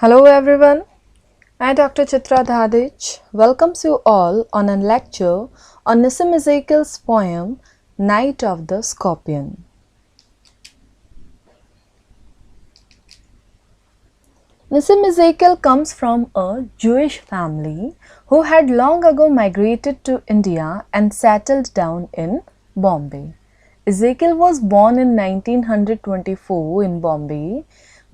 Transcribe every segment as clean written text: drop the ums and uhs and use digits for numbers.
Hello everyone, I Dr. Chitra Dhadich welcomes you all on a lecture on Nissim Ezekiel's poem Night of the Scorpion. Nissim Ezekiel comes from a Jewish family who had long ago migrated to India and settled down in Bombay. Ezekiel was born in 1924 in Bombay.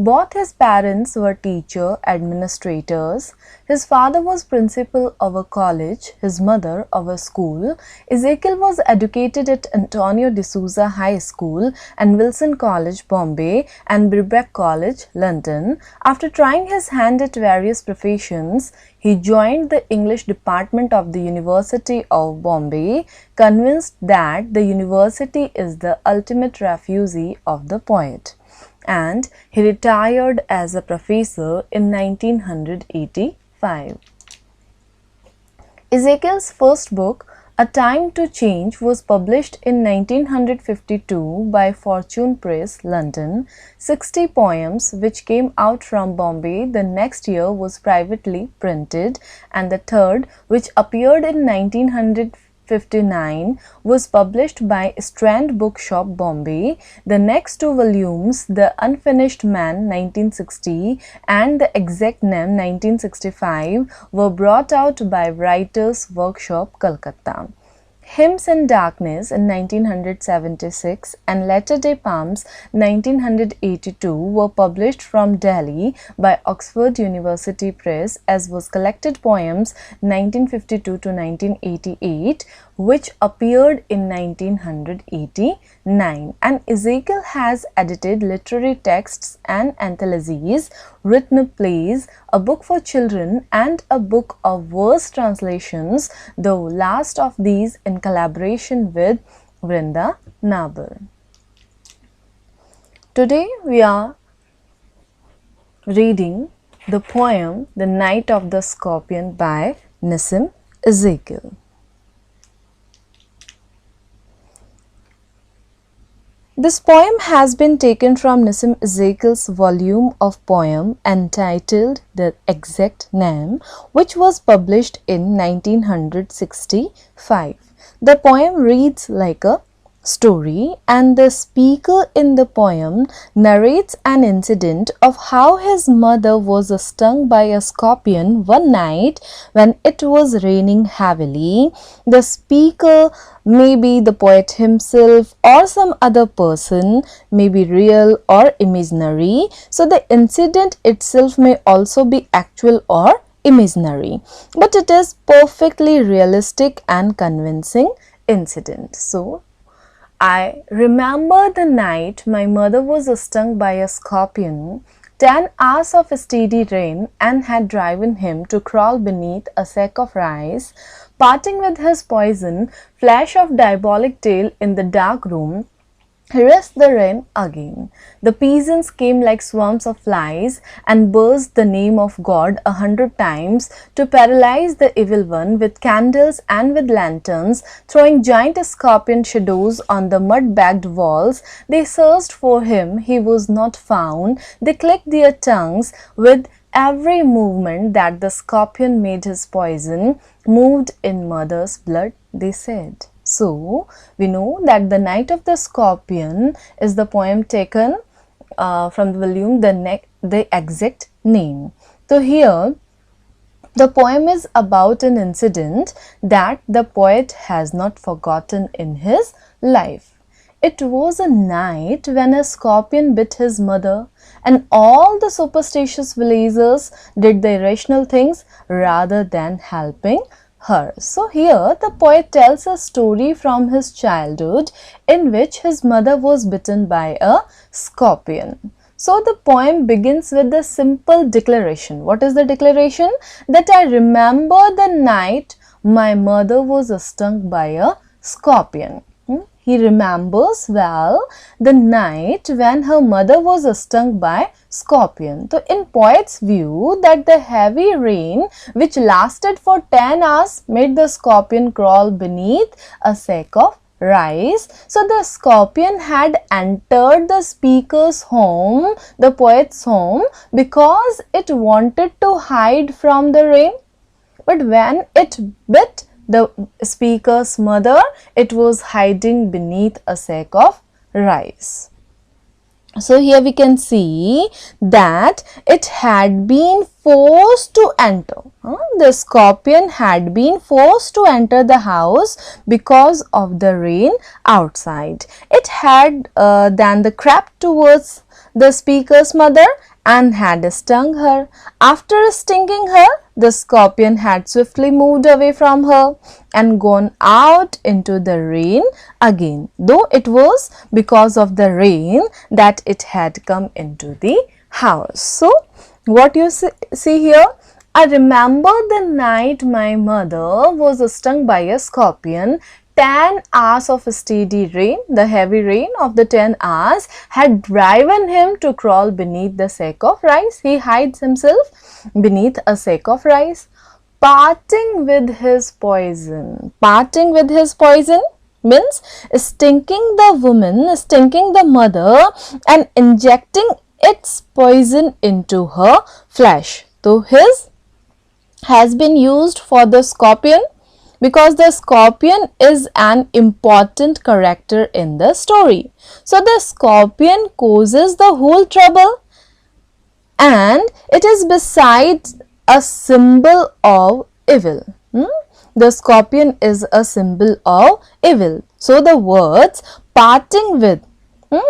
Both his parents were teacher administrators. His father was principal of a college, his mother of a school. Ezekiel was educated at Antonio D'Souza High School and Wilson College, Bombay, and Birkbeck College, London. After trying his hand at various professions, he joined the English department of the University of Bombay, convinced that the university is the ultimate refuge of the poet, and he retired as a professor in 1985. Ezekiel's first book, A Time to Change, was published in 1952 by Fortune Press, London. 60 poems, which came out from Bombay the next year, was privately printed, and the third, which appeared in 1959, was published by Strand Bookshop, Bombay. The next two volumes, The Unfinished Man 1960 and The Exact Name 1965, were brought out by Writers' Workshop, Calcutta. Hymns in Darkness in 1976 and Latter-day Palms 1982 were published from Delhi by Oxford University Press, as was Collected Poems 1952 to 1988, which appeared in 1989. And Ezekiel has edited literary texts and anthologies, written plays, a book for children, and a book of verse translations, the last of these in collaboration with Vrinda Nabur. Today we are reading the poem The Night of the Scorpion by Nissim Ezekiel. This poem has been taken from Nissim Ezekiel's volume of poem entitled The Exact Name, which was published in 1965. The poem reads like a story, and the speaker in the poem narrates an incident of how his mother was stung by a scorpion one night when it was raining heavily. The speaker may be the poet himself or some other person, may be real or imaginary. So the incident itself may also be actual or imaginary, but it is perfectly realistic and convincing incident. So I remember the night my mother was stung by a scorpion. 10 hours of steady rain and had driven him to crawl beneath a sack of rice. Parting with his poison, flash of diabolic tail in the dark room, harassed the rain again. The peasants came like swarms of flies and buzzed the name of God 100 times to paralyze the evil one with candles and with lanterns, throwing giant scorpion shadows on the mud-bagged walls. They searched for him, he was not found. They clicked their tongues with every movement that the scorpion made his poison, moved in mother's blood, they said. So, we know that The Night of the Scorpion is the poem taken from the volume The Exact Name. So, here the poem is about an incident that the poet has not forgotten in his life. It was a night when a scorpion bit his mother, and all the superstitious villagers did the irrational things rather than helping her. So here the poet tells a story from his childhood in which his mother was bitten by a scorpion. So the poem begins with the simple declaration. What is the declaration? That I remember the night my mother was stung by a scorpion. He remembers well the night when her mother was stung by scorpion. So in poet's view, that the heavy rain which lasted for 10 hours made the scorpion crawl beneath a sack of rice. So the scorpion had entered the speaker's home, the poet's home, because it wanted to hide from the rain. But when it bit the speaker's mother, it was hiding beneath a sack of rice. So here we can see that it had been forced to enter. The scorpion had been forced to enter the house because of the rain outside. It had then crept towards the speaker's mother and had stung her. After stinging her, the scorpion had swiftly moved away from her and gone out into the rain again, though it was because of the rain that it had come into the house. So, what you see here? I remember the night my mother was stung by a scorpion. 10 hours of steady rain, the heavy rain of the 10 hours had driven him to crawl beneath the sack of rice. He hides himself beneath a sack of rice. Parting with his poison. Parting with his poison means stinking the woman, stinking the mother and injecting its poison into her flesh. So his has been used for the scorpion, because the scorpion is an important character in the story. So the scorpion causes the whole trouble and it is besides a symbol of evil. The scorpion is a symbol of evil. So the words parting with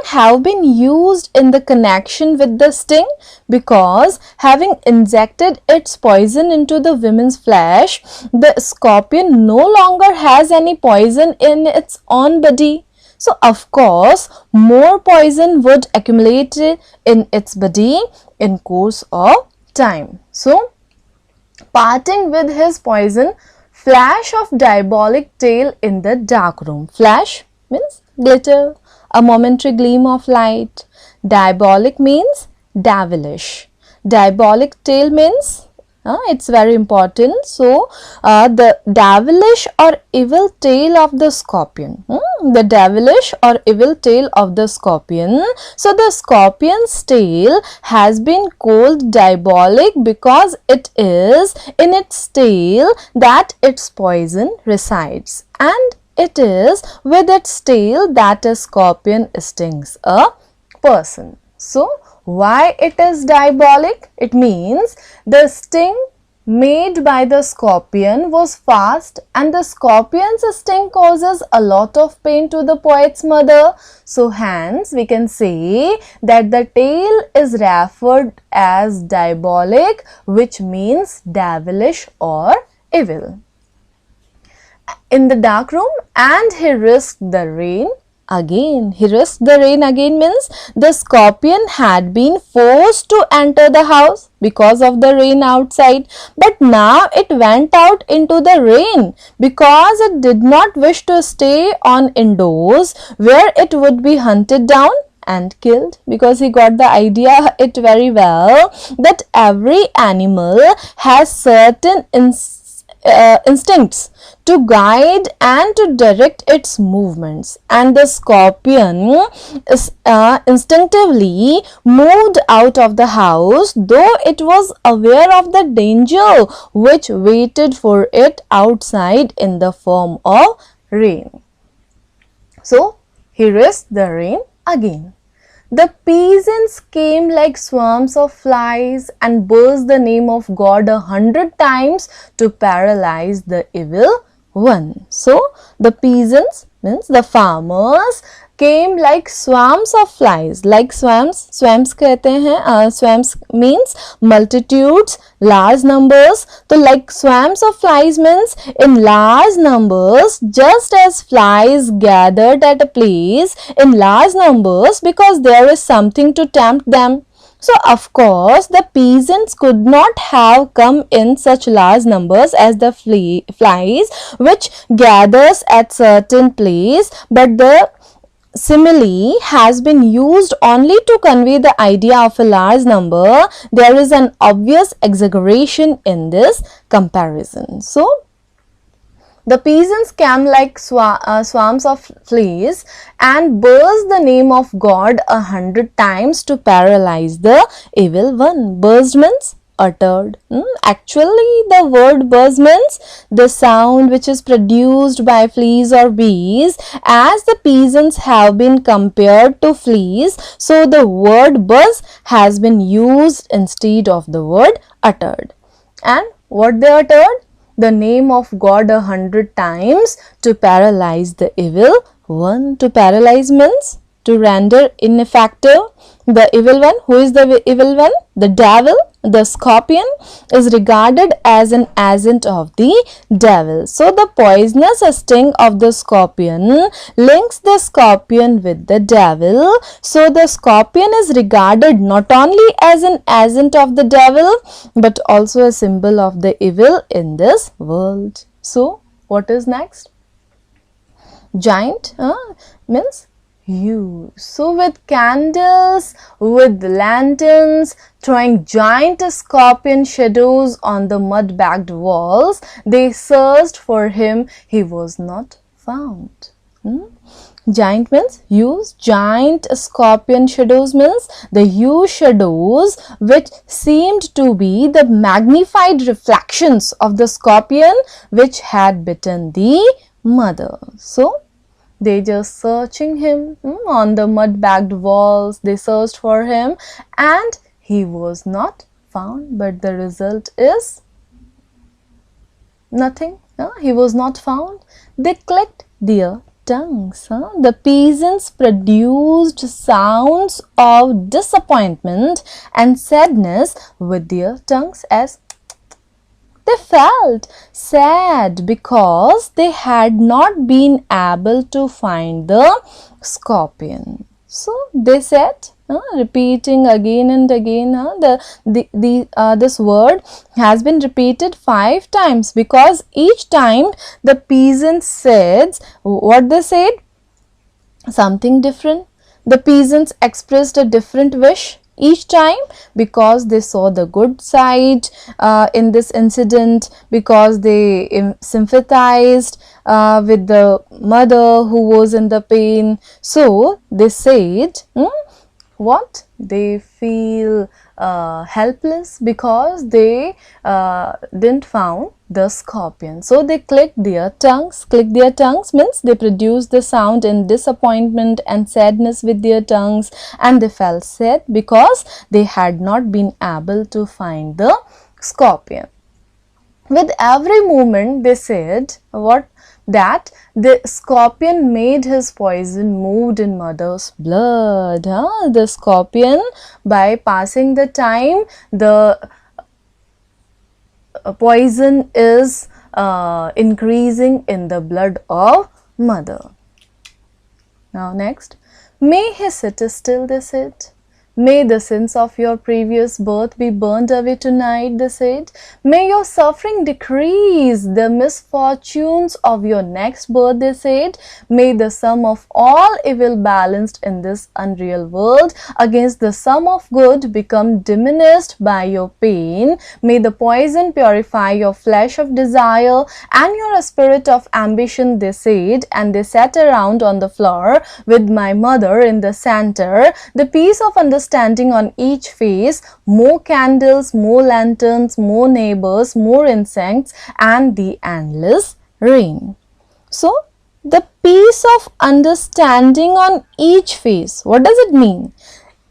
have been used in the connection with the sting, because having injected its poison into the woman's flesh, the scorpion no longer has any poison in its own body. So of course more poison would accumulate in its body in course of time. So parting with his poison, flash of diabolic tale in the dark room. Flash means glitter, a momentary gleam of light. Diabolic means devilish. Diabolic tale means it's very important. So the devilish or evil tale of the scorpion. The devilish or evil tale of the scorpion. So the scorpion's tail has been called diabolic because it is in its tail that its poison resides, and it is with its tail that a scorpion stings a person. So, why it is diabolic? It means the sting made by the scorpion was fast, and the scorpion's sting causes a lot of pain to the poet's mother. So, hence we can say that the tale is referred as diabolic, which means devilish or evil. In the dark room, and he risked the rain again. He risked the rain again means the scorpion had been forced to enter the house because of the rain outside, but now it went out into the rain because it did not wish to stay on indoors, where it would be hunted down and killed, because he got the idea it very well that every animal has certain instincts to guide and to direct its movements, and the scorpion instinctively moved out of the house, though it was aware of the danger which waited for it outside in the form of rain. So he risked the rain again. The peasants came like swarms of flies and buzzed the name of God 100 times to paralyze the evil one. So, the peasants means the farmers came like swarms of flies. Like swarms कहते हैं, swarms means multitudes, large numbers. So like swarms of flies means in large numbers, just as flies gathered at a place in large numbers because there is something to tempt them. So of course the peasants could not have come in such large numbers as the flies which gathers at certain place, but the simile has been used only to convey the idea of a large number. There is an obvious exaggeration in this comparison. So The peasants came like swarms of fleas and buzzed the name of God 100 times to paralyze the evil one. Buzzed means uttered. Actually, the word buzz means the sound which is produced by fleas or bees. As the peasants have been compared to fleas, so the word buzz has been used instead of the word uttered. And what they uttered? The name of God 100 times to paralyze the evil one. To paralyze means to render ineffective the evil one. Who is the evil one? The devil. The scorpion is regarded as an agent of the devil. So the poisonous sting of the scorpion links the scorpion with the devil. So the scorpion is regarded not only as an agent of the devil but also a symbol of the evil in this world. So what is next? Giant means huge. So with candles, with lanterns, throwing giant scorpion shadows on the mud-backed walls, they searched for him. He was not found. Giant means huge. Giant scorpion shadows means the huge shadows which seemed to be the magnified reflections of the scorpion which had bitten the mother. So they just searching him on the mud-backed walls. They searched for him and he was not found. But the result is nothing. He was not found. They clicked their tongues. The peasants produced sounds of disappointment and sadness with their tongues as they felt sad because they had not been able to find the scorpion. So they said, repeating again and again, this word has been repeated 5 times because each time the peasants said, what they said? Something different. The peasants expressed a different wish each time because they saw the good side in this incident, because they sympathized with the mother who was in the pain. So they said, what? They feel helpless because they didn't found the scorpion. So they clicked their tongues. Click their tongues means they produced the sound in disappointment and sadness with their tongues, and they felt sad because they had not been able to find the scorpion. With every movement they said what? That the scorpion made his poison moved in mother's blood. The scorpion, by passing the time, the poison is increasing in the blood of mother. Now next, may he sit still, they said. May the sins of your previous birth be burned away tonight, they said. May your suffering decrease the misfortunes of your next birth, they said. May the sum of all evil balanced in this unreal world against the sum of good become diminished by your pain. May the poison purify your flesh of desire and your spirit of ambition, they said. And they sat around on the floor with my mother in the center, the piece of understanding on each face, more candles, more lanterns, more neighbors, more insects, and the endless rain. So, the piece of understanding on each face, what does it mean?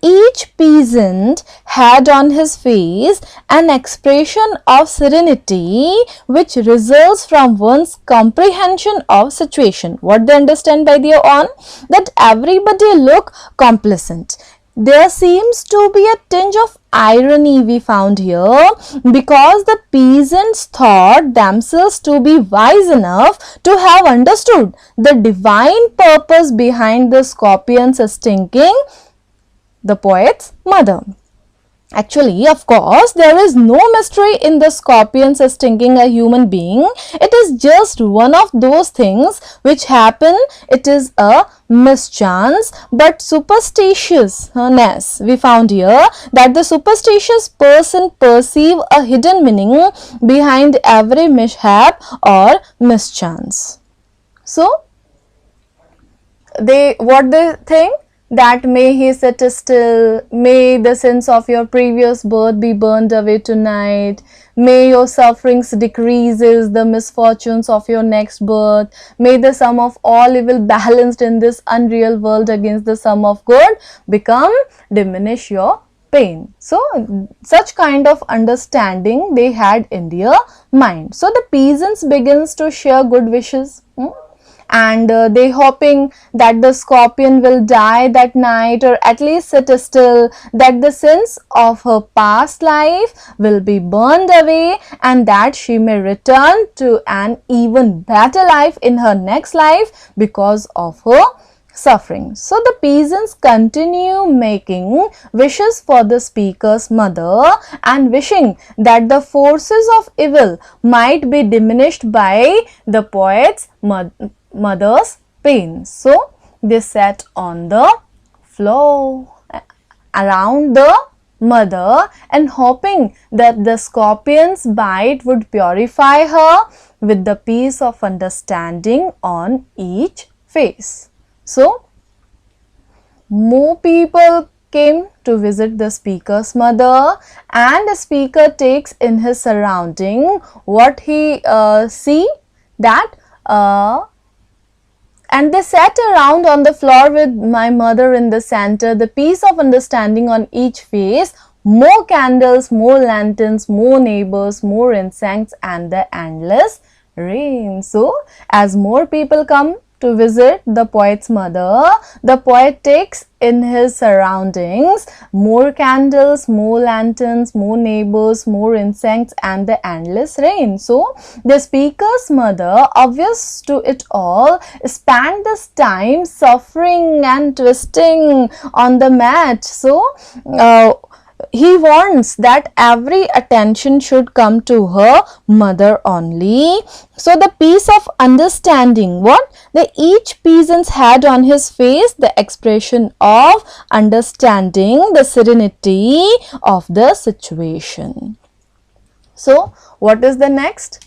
Each peasant had on his face an expression of serenity which results from one's comprehension of situation. What they understand by their own? That everybody look complacent. There seems to be a tinge of irony we found here because the peasants thought themselves to be wise enough to have understood the divine purpose behind the scorpion's stinging the poet's mother. Actually, of course, there is no mystery in the scorpions stinging a human being. It is just one of those things which happen. It is a mischance, but superstitiousness. We found here that the superstitious person perceive a hidden meaning behind every mishap or mischance. So, what they think, that may he sit still, may the sins of your previous birth be burned away tonight, may your sufferings decreases the misfortunes of your next birth, may the sum of all evil balanced in this unreal world against the sum of good become diminish your pain. So such kind of understanding they had in their mind. So the peasants begins to share good wishes, and they hoping that the scorpion will die that night, or at least sit still, that the sins of her past life will be burned away, and that she may return to an even better life in her next life because of her suffering. So the peasants continue making wishes for the speaker's mother and wishing that the forces of evil might be diminished by the poet's mother's pain. So they sat on the floor around the mother and hoping that the scorpion's bite would purify her with the peace of understanding on each face. So more people came to visit the speaker's mother, and the speaker takes in his surrounding what he see that and they sat around on the floor with my mother in the center, the peace of understanding on each face, more candles, more lanterns, more neighbors, more incense, and the endless rain. So as more people come to visit the poet's mother, the poet takes in his surroundings more candles, more lanterns, more neighbors, more incense, and the endless rain. So the speaker's mother, obvious to it all, spent this time suffering and twisting on the mat. So he wants that every attention should come to her mother only. So the peace of understanding, what the each peasant had on his face, the expression of understanding, the serenity of the situation. So what is the next?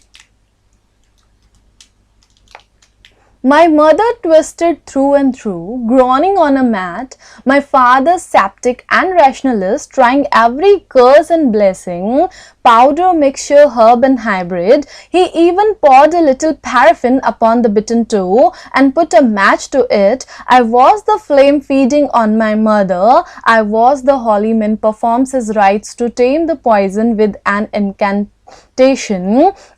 My mother twisted through and through, groaning on a mat, my father sceptic and rationalist, trying every curse and blessing, powder, mixture, herb and hybrid. He even poured a little paraffin upon the bitten toe and put a match to it. I was the flame feeding on my mother. I was the holy man performs his rites to tame the poison with an incantation.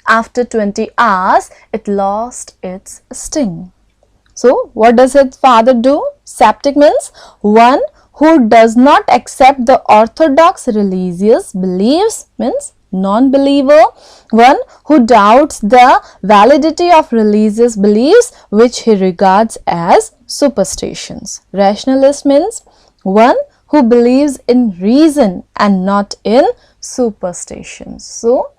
After 20 hours, it lost its sting. So, what does his father do? Sceptic means one who does not accept the orthodox religious beliefs, means non-believer, one who doubts the validity of religious beliefs which he regards as superstitions. Rationalist means one who believes in reason and not in superstitions. So,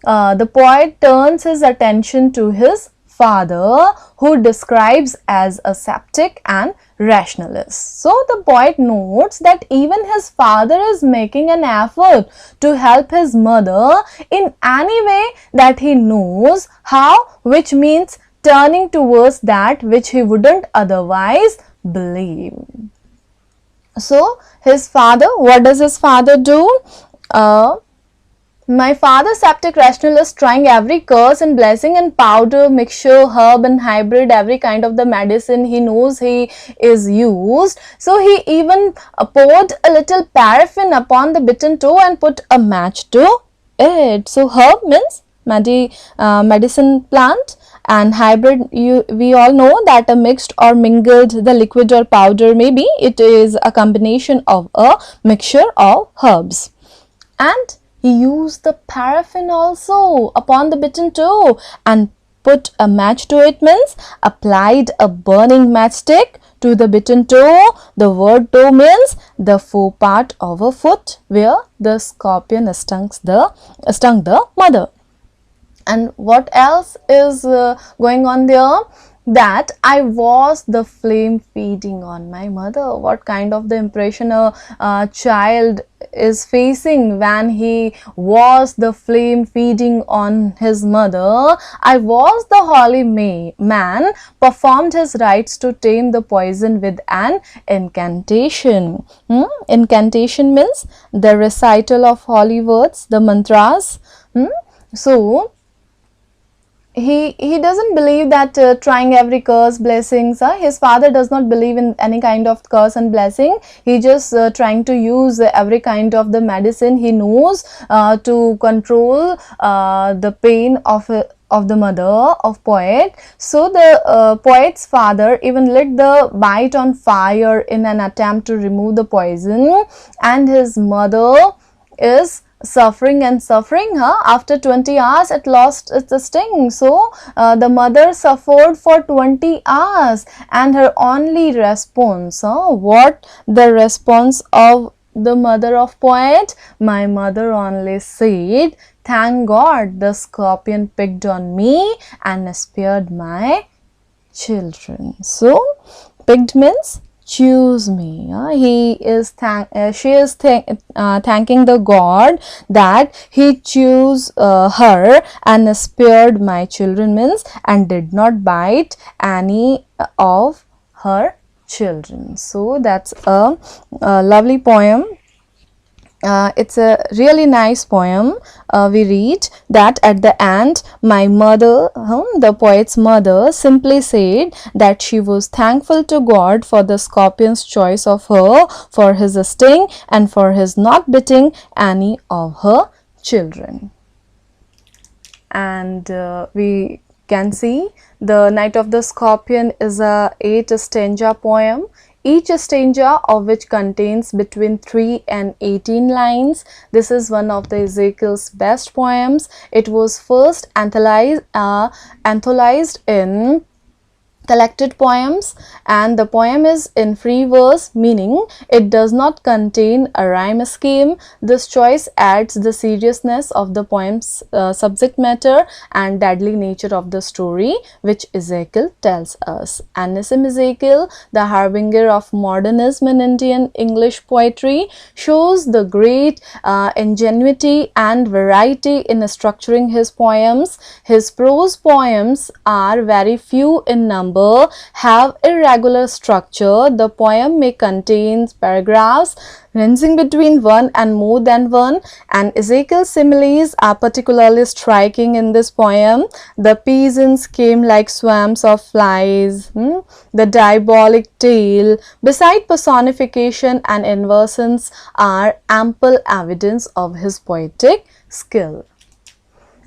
the poet turns his attention to his father, who describes as a sceptic and rationalist. So the poet notes that even his father is making an effort to help his mother in any way that he knows how, which means turning towards that which he wouldn't otherwise believe. So his father, what does his father do? My father, sceptic rationalist, trying every curse and blessing and powder, mixture, herb and hybrid, every kind of the medicine he knows he is used. So he even poured a little paraffin upon the bitten toe and put a match to it. So herb means medicine plant, and hybrid, we all know that a mixed or mingled, the liquid or powder, maybe it is a combination of a mixture of herbs. And he used the paraffin also upon the bitten toe and put a match to it, means applied a burning matchstick to the bitten toe. The word toe means the forepart of a foot where the scorpion stung the mother. And what else is going on there? That I was the flame feeding on my mother. What kind of the impression a child is facing when he was the flame feeding on his mother. I was the holy man, performed his rites to tame the poison with an incantation. Incantation means the recital of holy words, the mantras. So he doesn't believe that trying every curse, blessings, his father does not believe in any kind of curse and blessing. He just trying to use every kind of the medicine he knows to control the pain of the mother of poet. So the poet's father even lit the bite on fire in an attempt to remove the poison, and his mother is suffering and suffering. After 20 hours it lost its sting. So the mother suffered for 20 hours, and her only response, what the response of the mother of poet? My mother only said, thank God the scorpion picked on me and spared my children. So picked means choose me. She is thanking the God that he chose her and spared my children, means and did not bite any of her children. So that's a lovely poem. It's a really nice poem. We read that at the end, my mother, the poet's mother, simply said that she was thankful to God for the scorpion's choice of her, for his sting, and for his not biting any of her children. And we can see the Night of the Scorpion is a 8 stanza poem, each stanza of which contains between 3 and 18 lines. This is one of the Ezekiel's best poems. It was first antholized in collected poems, and the poem is in free verse, meaning it does not contain a rhyme scheme. This choice adds the seriousness of the poem's subject matter and deadly nature of the story which Ezekiel tells us. Anisim Ezekiel, the harbinger of modernism in Indian English poetry, shows the great ingenuity and variety in structuring his poems. His prose poems are very few in number, have irregular structure. The poem may contain paragraphs ranging between one and more than one, and Ezekiel's similes are particularly striking in this poem. The peasants came like swarms of flies, the diabolic tale, beside personification and inversions, are ample evidence of his poetic skill.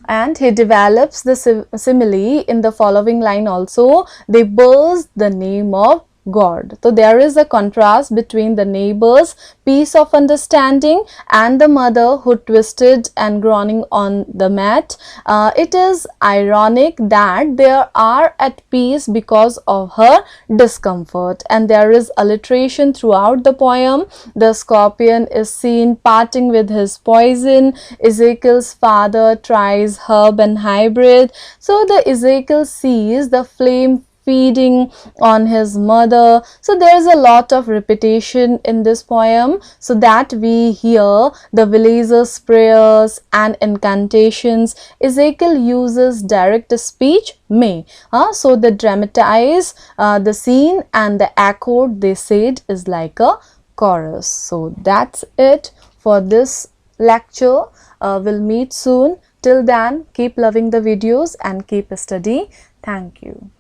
And he develops the simile in the following line also: they burst the name of God. So there is a contrast between the neighbor's piece of understanding and the mother who twisted and groaning on the mat. It is ironic that they are at peace because of her discomfort, and there is alliteration throughout the poem. The scorpion is seen parting with his poison. Ezekiel's father tries herb and hybrid. So the Ezekiel sees the flame feeding on his mother. So there is a lot of repetition in this poem, so that we hear the villagers' prayers and incantations. Ezekiel uses direct speech, so they dramatize the scene, and the echo they said is like a chorus. So that's it for this lecture. We'll meet soon. Till then, keep loving the videos and keep study. Thank you.